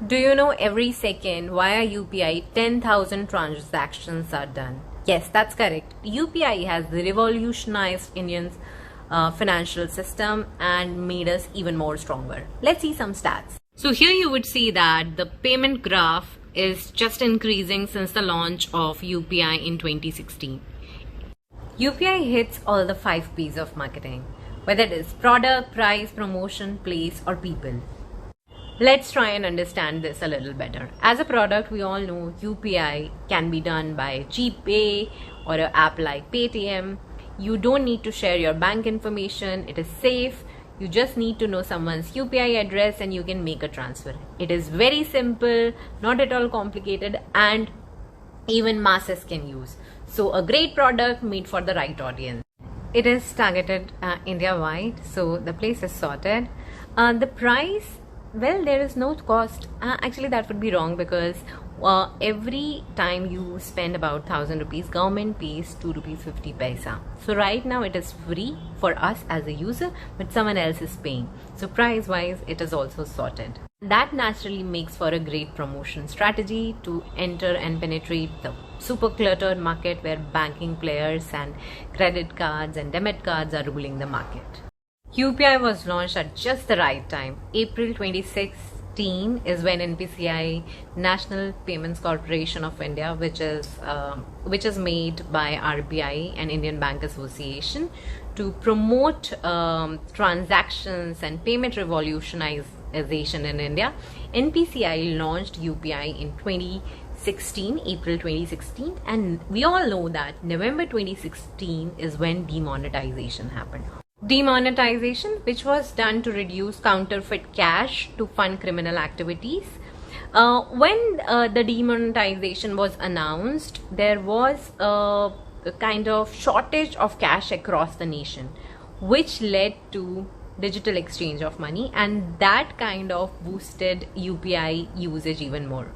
Do you know every second via UPI 10,000 transactions are done? Yes, that's correct. UPI has revolutionized Indians' financial system and made us even more stronger. Let's see some stats. So here you would see that the payment graph is just increasing since the launch of UPI in 2016. UPI hits all the 5 P's of marketing, whether it is product, price, promotion, place, or people. Let's try and understand this a little better. As a product, we all know UPI can be done by GPay or an app like Paytm. You don't need to share your bank information. It is safe. You just need to know someone's UPI address and you can make a transfer. It is very simple, not at all complicated, and even masses can use. So a great product made for the right audience. It is targeted India-wide, so the place is sorted. The price, well, there is no cost. Actually, that would be wrong because every time you spend about 1,000 rupees, government pays 2 rupees 50 paisa. So right now it is free for us as a user, but someone else is paying. So price wise, it is also sorted. That naturally makes for a great promotion strategy to enter and penetrate the super cluttered market where banking players and credit cards and debit cards are ruling the market. UPI was launched at just the right time. April 2016 is when NPCI, National Payments Corporation of India, which is made by RBI and Indian Bank Association to promote transactions and payment revolutionization in India. NPCI launched UPI in April 2016, and we all know that November 2016 is when demonetization happened. Demonetization, which was done to reduce counterfeit cash to fund criminal activities. When the demonetization was announced, there was a kind of shortage of cash across the nation, which led to digital exchange of money, and that kind of boosted UPI usage even more.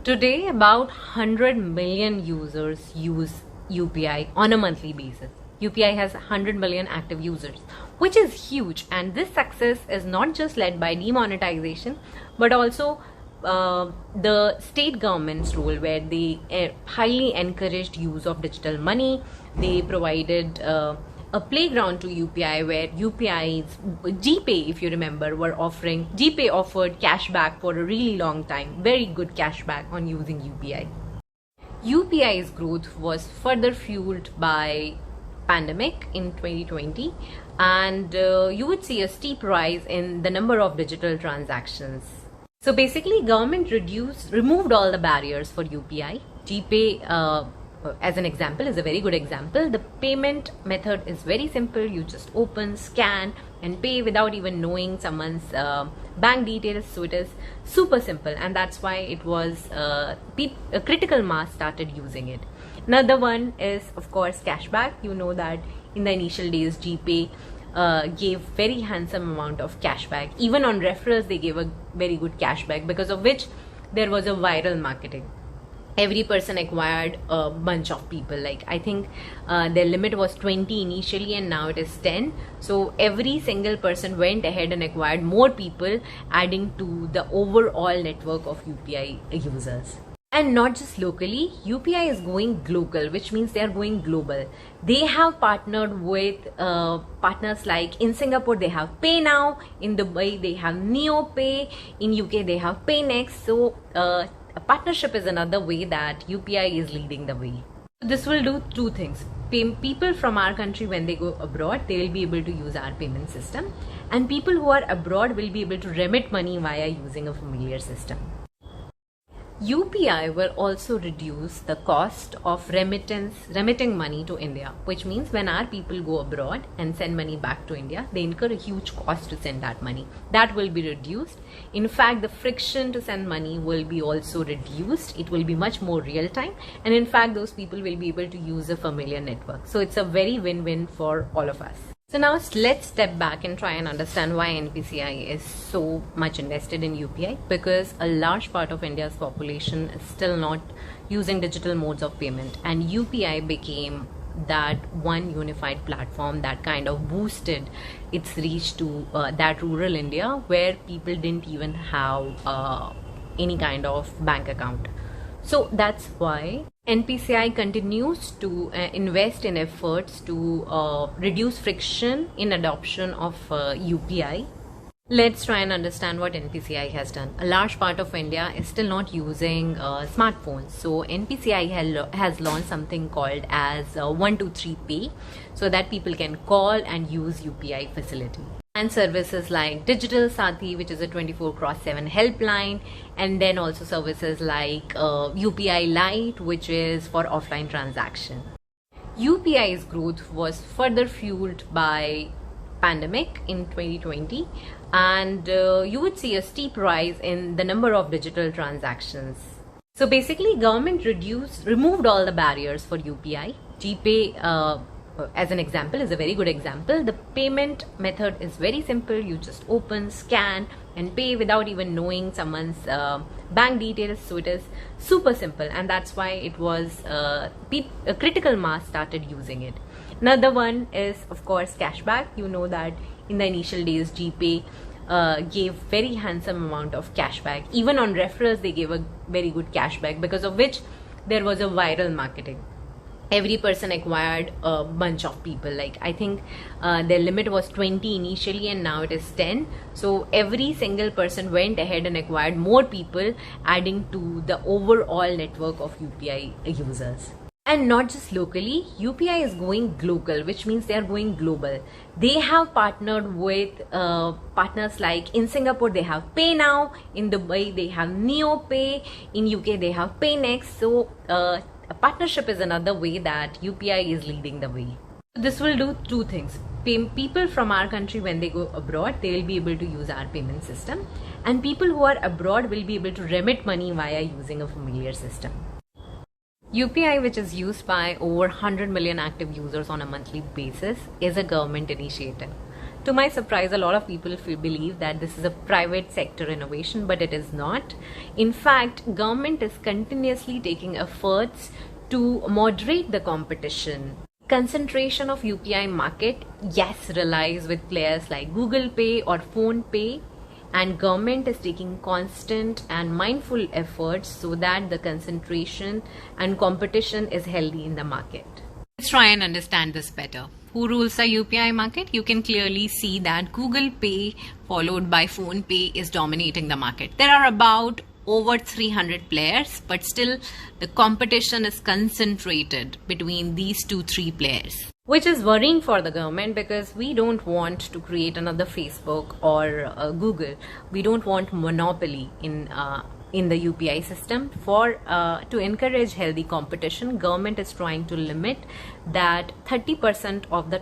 Today, about 100 million users use UPI on a monthly basis. UPI has 100 million active users, which is huge, and this success is not just led by demonetization but also the state government's role, where they highly encouraged use of digital money. They provided a playground to UPI where UPI's GPay, if you remember, GPay offered cashback for a really long time, very good cashback on using UPI. UPI's growth was further fueled by pandemic in 2020, and you would see a steep rise in the number of digital transactions. So basically, government removed all the barriers for UPI. GPay, as an example, is a very good example. The payment method is very simple. You just open, scan and pay without even knowing someone's bank details. So it is super simple, and that's why it was a critical mass started using it. Another one is, of course, cashback. You know that in the initial days, GPay gave very handsome amount of cashback. Even on referrals, they gave a very good cashback, because of which there was a viral marketing. Every person acquired a bunch of people. Like, I think their limit was 20 initially, and now it is 10. So every single person went ahead and acquired more people, adding to the overall network of UPI users. And not just locally, UPI is going global, which means they are going global. They have partnered with partners like in Singapore, they have Pay Now. In Dubai, they have NeoPay. In UK, they have PayNext. So a partnership is another way that UPI is leading the way. This will do two things. People from our country, when they go abroad, they will be able to use our payment system. And people who are abroad will be able to remit money via using a familiar system. UPI will also reduce the cost of remitting money to India, which means when our people go abroad and send money back to India, they incur a huge cost to send that money. That will be reduced. In fact, the friction to send money will be also reduced. It will be much more real time, and in fact, those people will be able to use a familiar network. So it's a very win-win for all of us. So now let's step back and try and understand why NPCI is so much invested in UPI, because a large part of India's population is still not using digital modes of payment, and UPI became that one unified platform that kind of boosted its reach to that rural India where people didn't even have any kind of bank account. So that's why NPCI continues to invest in efforts to reduce friction in adoption of UPI. Let's try and understand what NPCI has done. A large part of India is still not using smartphones. So NPCI has launched something called as 123 Pay, so that people can call and use UPI facility. And services like Digital Sathi, which is a 24/7 helpline, and then also services like UPI Lite, which is for offline transaction. UPI's growth was further fueled by pandemic in 2020, and you would see a steep rise in the number of digital transactions. So basically, government removed all the barriers for UPI. GPay, as an example, is a very good example. The payment method is very simple. You just open, scan and pay without even knowing someone's bank details. So it is super simple, and that's why it was a critical mass started using it. Another one is, of course, cashback. You know that in the initial days, GPay gave very handsome amount of cashback. Even on referrals, they gave a very good cashback, because of which there was a viral marketing. Every person acquired a bunch of people. Like, I think their limit was 20 initially, and now it is 10. So every single person went ahead and acquired more people, adding to the overall network of UPI users. And not just locally, UPI is going global, which means they are going global. They have partnered with partners like, in Singapore they have Pay Now, in Dubai they have NeoPay, in UK they have PayNext. So a partnership is another way that UPI is leading the way. This will do two things. People from our country, when they go abroad, they will be able to use our payment system, and people who are abroad will be able to remit money via using a familiar system. UPI, which is used by over 100 million active users on a monthly basis, is a government initiative. To my surprise, a lot of people believe that this is a private sector innovation, but it is not. In fact, government is continuously taking efforts to moderate the competition. Concentration of UPI market, yes, relies with players like Google Pay or Phone Pay, and government is taking constant and mindful efforts so that the concentration and competition is healthy in the market. Let's try and understand this better. Who rules the UPI market? You can clearly see that Google Pay followed by Phone Pay is dominating the market. There are about over 300 players, but still the competition is concentrated between these 2-3 players, which is worrying for the government, because we don't want to create another Facebook or Google. We don't want monopoly in the UPI system. To encourage healthy competition, government is trying to limit that 30% of the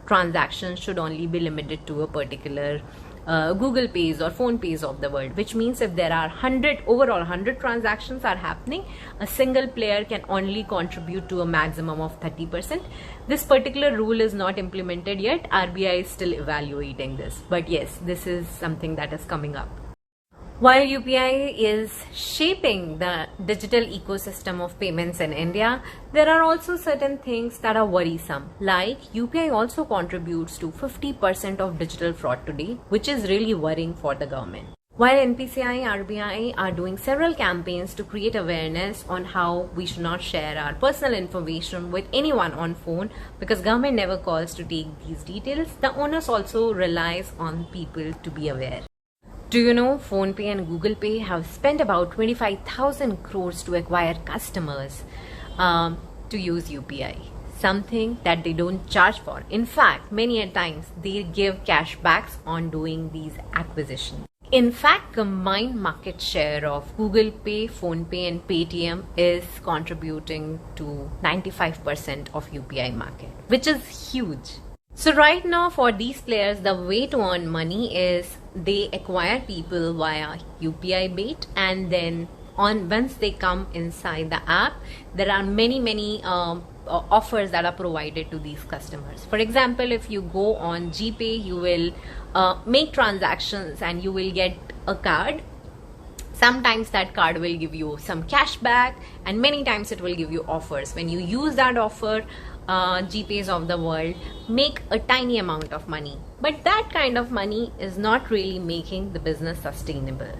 transactions should only be limited to a particular Google Pays or Phone Pays of the world, which means if there are 100 transactions are happening, a single player can only contribute to a maximum of 30%. This particular rule is not implemented yet. RBI is still evaluating this, but yes, this is something that is coming up. While UPI is shaping the digital ecosystem of payments in India, there are also certain things that are worrisome. Like, UPI also contributes to 50% of digital fraud today, which is really worrying for the government. While NPCI, RBI are doing several campaigns to create awareness on how we should not share our personal information with anyone on phone, because government never calls to take these details, the onus also relies on people to be aware. Do you know PhonePe and Google Pay have spent about 25,000 crores to acquire customers to use UPI? Something that they don't charge for. In fact, many a times they give cashbacks on doing these acquisitions. In fact, combined market share of Google Pay, PhonePe and Paytm is contributing to 95% of UPI market, which is huge. So right now for these players, the way to earn money is they acquire people via UPI bait, and then once they come inside the app, there are many offers that are provided to these customers. For example, if you go on GPay, you will make transactions and you will get a card. Sometimes that card will give you some cash back, and many times it will give you offers. When you use that offer, GPays of the world make a tiny amount of money, but that kind of money is not really making the business sustainable.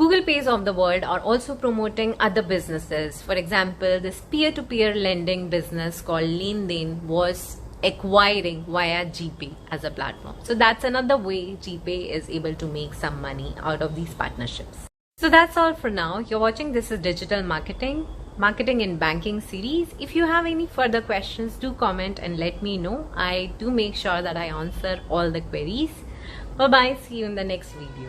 Google Pays of the world are also promoting other businesses. For example, this peer-to-peer lending business called LeanDean was acquiring via GPay as a platform. So that's another way GPay is able to make some money out of these partnerships. So that's all for now. You're watching This is Digital Marketing in Banking series. If you have any further questions, do comment and let me know. I do make sure that I answer all the queries. Bye bye. See you in the next video.